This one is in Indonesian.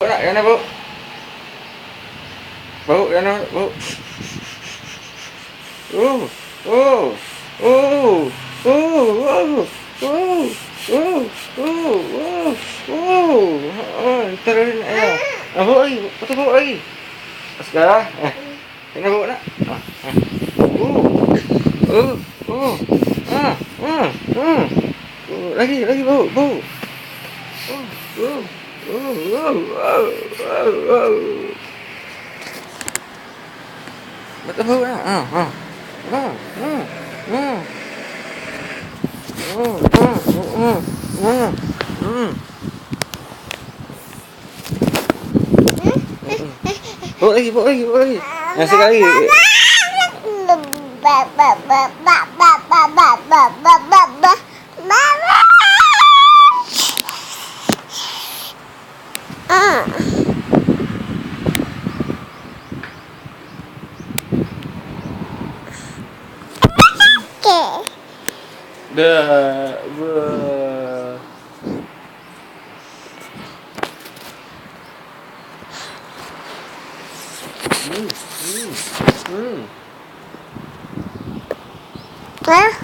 nak, yang mana bau? Bau, yang mana bau? Oh, oh, oh, oh, oh, oh, oh, oh, oh, oh, ntar ya. Ah, bau lagi, betul bau lagi. Sekarang, yang bau nak? Oh, oh, lagi bau, bau. Oh, oh, oh, oh, oh, oh, oh. Betul bau nak? Bawa lagi. Yang sekali. Dah, Hmm.